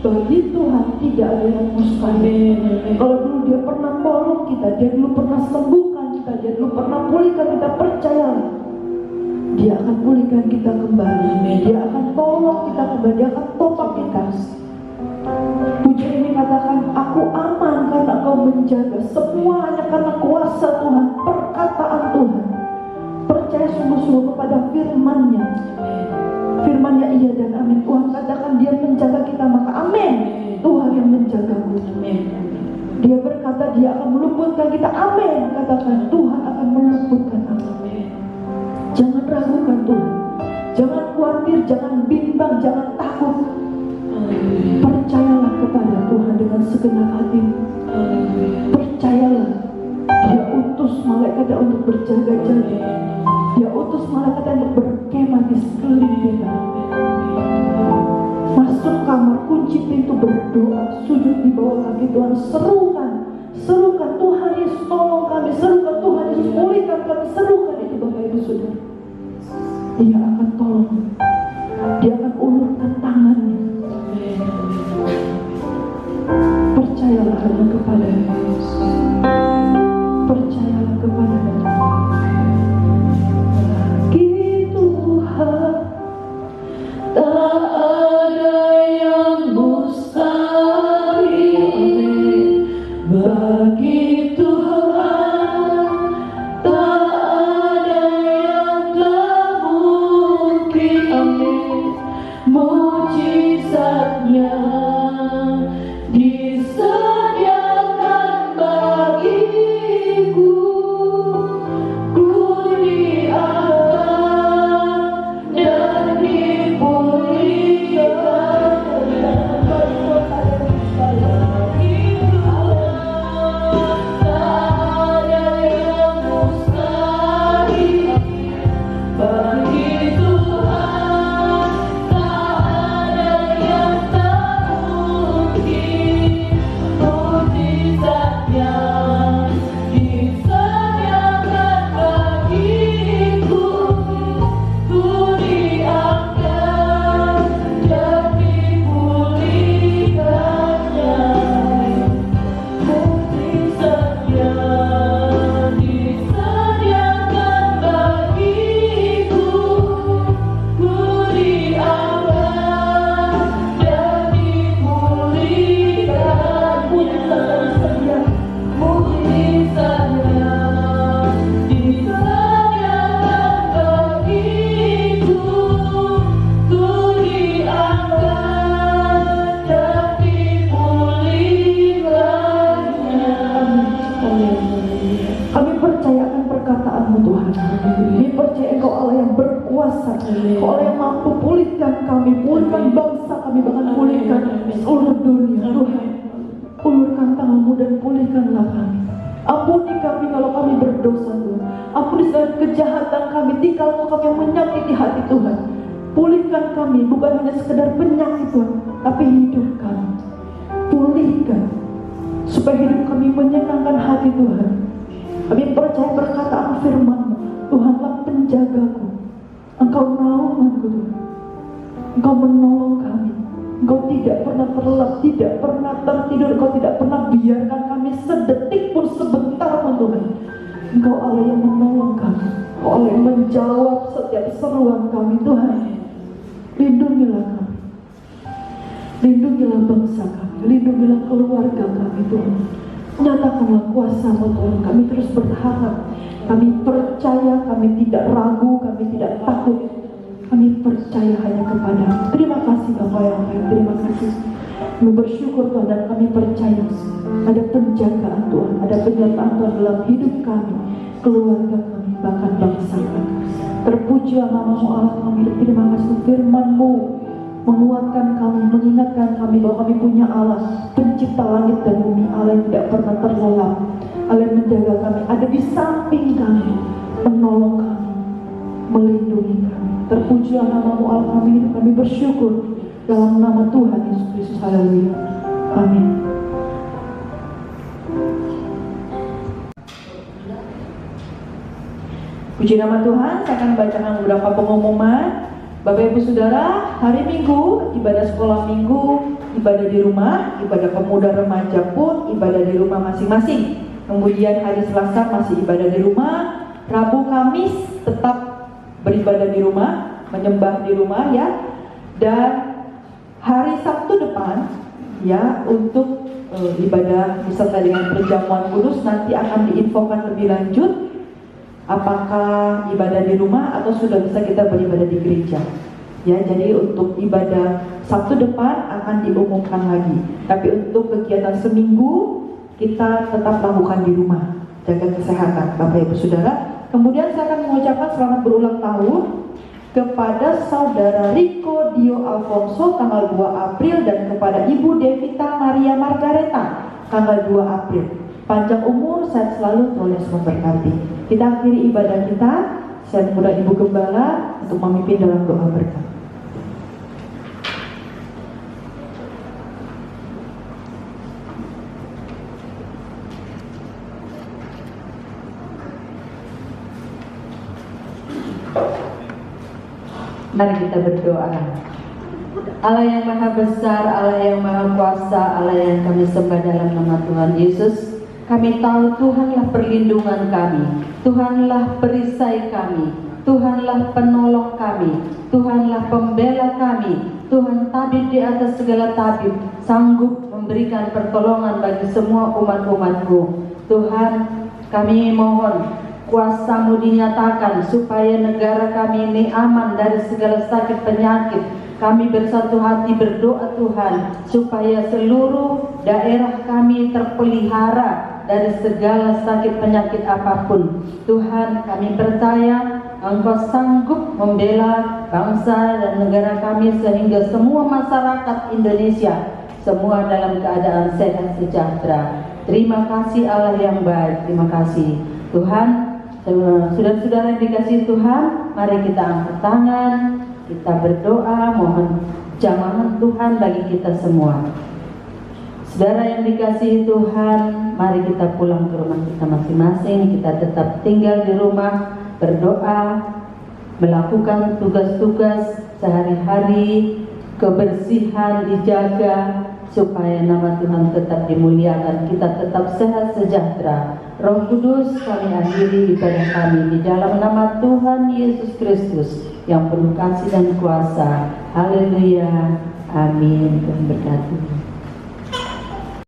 Bagi Tuhan tidak ada yang mustahil. Kalau dulu dia pernah tolong kita, dia dulu pernah sembuhkan kita, dia dulu pernah pulihkan kita, percayalah dia akan pulihkan kita kembali. Dia akan tolong kita kembali, dia akan topang kita. Pujian ini katakan, aku aman karena Engkau menjaga. Semua hanya karena kuasa Tuhan, perkataan Tuhan. Percaya sungguh-sungguh kepada firman-Nya. Firman-Nya iya dan amin. Tuhan katakan dia menjaga kita, maka amin. Tuhan yang menjagamu. Dia berkata dia akan meluputkan kita, amin. Katakan Tuhan akan meluputkan aku. Jangan ragukan Tuhan. Jangan khawatir, jangan bimbang, jangan takut. Percayalah kepada Tuhan dengan segenap hatimu. Percayalah, dia utus malaikatnya untuk berjaga-jaga. Dia utus malaikatnya untuk berkemah di sekeliling kita. Masuk kamar, kunci pintu, berdoa, sujud di bawah kaki Tuhan, serukan Tuhan Yesus tolong kami, serukan Tuhan Yesus pulihkan kami, serukan itu Bapak Ibu Saudara. Dia akan tolong, dia akan ulurkan tangannya. Percayalah hanya kepada Yesus. Percayalah kepada Yesus. Bagi Tuhan tak ada yang mustahil. Bagi Tuhan tak ada yang tak mungkin. Mujizatnya disediakan bagiku. Ku diangkat dan dipulihkan. Tak ada yang mustahil. Bagi Tuhan tak ada yang tak mungkin. Mujizatnya disediakan bagiku. Ku diangkat dan dipulihkannya. Mujizatnya disediakan bagiku. Ku diangkat dan dipulihkan. Mujizatnya disediakan bagiku. Ku diangkat dan dipulihkannya. Kami percaya akan perkataan-Mu Tuhan. Kami percaya Engkau Allah yang berkuasa, Engkau Allah yang mampu pulihkan kami, pulihkan bangsa kami, bahkan pulihkan seluruh dunia. Tuhan, ulurkan tangan-Mu dan pulihkanlah kami. Ampuni kami kalau kami berdosa Tuhan. Ampuni segala kejahatan kami, tingkah-Mu kami yang menyakiti hati Tuhan. Pulihkan kami, bukan hanya sekedar penyakit Tuhan, tapi hidup kami. Pulihkan supaya hidup kami menyenangkan hati Tuhan. Kami percaya perkataan firman-Mu, Tuhanlah penjagaku, Engkau naunganku Tuhan. Engkau menolong kami. Engkau tidak pernah terlelap, tidak pernah tertidur. Engkau tidak pernah biarkan kami sedetik pun, sebentar pun Tuhan. Engkau Allah yang menolong kami, Engkau Allah yang menjawab setiap seruan kami Tuhan. Lindungilah kami, lindungilah bangsa kami, lindungilah keluarga kami Tuhan. Nyatakanlah kuasa-Mu Tuhan. Kami terus berharap, kami percaya, kami tidak ragu, kami tidak takut. Kami percaya hanya kepada-Mu. Terima kasih Bapak yang baik, terima kasih. Kami bersyukur Tuhan dan kami percaya ada penjagaan Tuhan, ada penyertaan Tuhan dalam hidup kami, keluarga kami, bahkan bangsa kami. Terpujilah nama-Mu Allah kami. Terima kasih firman-Mu menguatkan kami, mengingatkan kami bahwa kami punya Allah, pencipta langit dan bumi, Allah yang tidak pernah terlelap, Allah yang menjaga kami, ada di samping kami, menolong kami, melindungi kami. Terpujilah nama-Mu Allah kami bersyukur dalam nama Tuhan Yesus Kristus. Haleluya. Amin. Puji nama Tuhan. Saya akan bacakan beberapa pengumuman. Bapak Ibu Saudara, hari Minggu ibadah sekolah minggu, ibadah di rumah, ibadah pemuda remaja pun ibadah di rumah masing-masing. Kemudian hari Selasa masih ibadah di rumah, Rabu Kamis tetap beribadah di rumah, menyembah di rumah ya. Dan hari Sabtu depan ya untuk ibadah beserta dengan perjamuan kudus nanti akan diinfokan lebih lanjut apakah ibadah di rumah atau sudah bisa kita beribadah di gereja. Ya, jadi untuk ibadah Sabtu depan akan diumumkan lagi. Tapi untuk kegiatan seminggu kita tetap lakukan di rumah. Jaga kesehatan Bapak Ibu Saudara. Kemudian saya akan mengucapkan selamat berulang tahun kepada Saudara Rico Dio Alfonso tanggal 2 April dan kepada Ibu Devita Maria Margareta tanggal 2 April. Panjang umur, sehat selalu, Tuhan Yesus memberkati. Kita akhiri ibadah kita. Saya mengundang Ibu Gembala untuk memimpin dalam doa berkat. Mari kita berdoa. Allah yang maha besar, Allah yang maha kuasa, Allah yang kami sembah dalam nama Tuhan Yesus, kami tahu Tuhanlah perlindungan kami, Tuhanlah perisai kami, Tuhanlah penolong kami, Tuhanlah pembela kami, Tuhan tabib di atas segala tabib, sanggup memberikan pertolongan bagi semua umat-umat-Mu. Tuhan, kami mohon kuasa-Mu dinyatakan supaya negara kami ini aman dari segala sakit penyakit. Kami bersatu hati berdoa Tuhan supaya seluruh daerah kami terpelihara dari segala sakit penyakit apapun. Tuhan, kami percaya Engkau sanggup membela bangsa dan negara kami sehingga semua masyarakat Indonesia semua dalam keadaan sehat sejahtera. Terima kasih Allah yang baik. Terima kasih Tuhan. Saudara-saudara yang dikasihi Tuhan, mari kita angkat tangan, kita berdoa, mohon jamahan Tuhan bagi kita semua. Saudara yang dikasihi Tuhan, mari kita pulang ke rumah kita masing-masing. Kita tetap tinggal di rumah, berdoa, melakukan tugas-tugas sehari-hari, kebersihan dijaga, supaya nama Tuhan tetap dimuliakan, kita tetap sehat sejahtera. Roh Kudus, kami akhiri ibadah kami di dalam nama Tuhan Yesus Kristus yang penuh kasih dan kuasa. Haleluya. Amin. Tuhan berkati.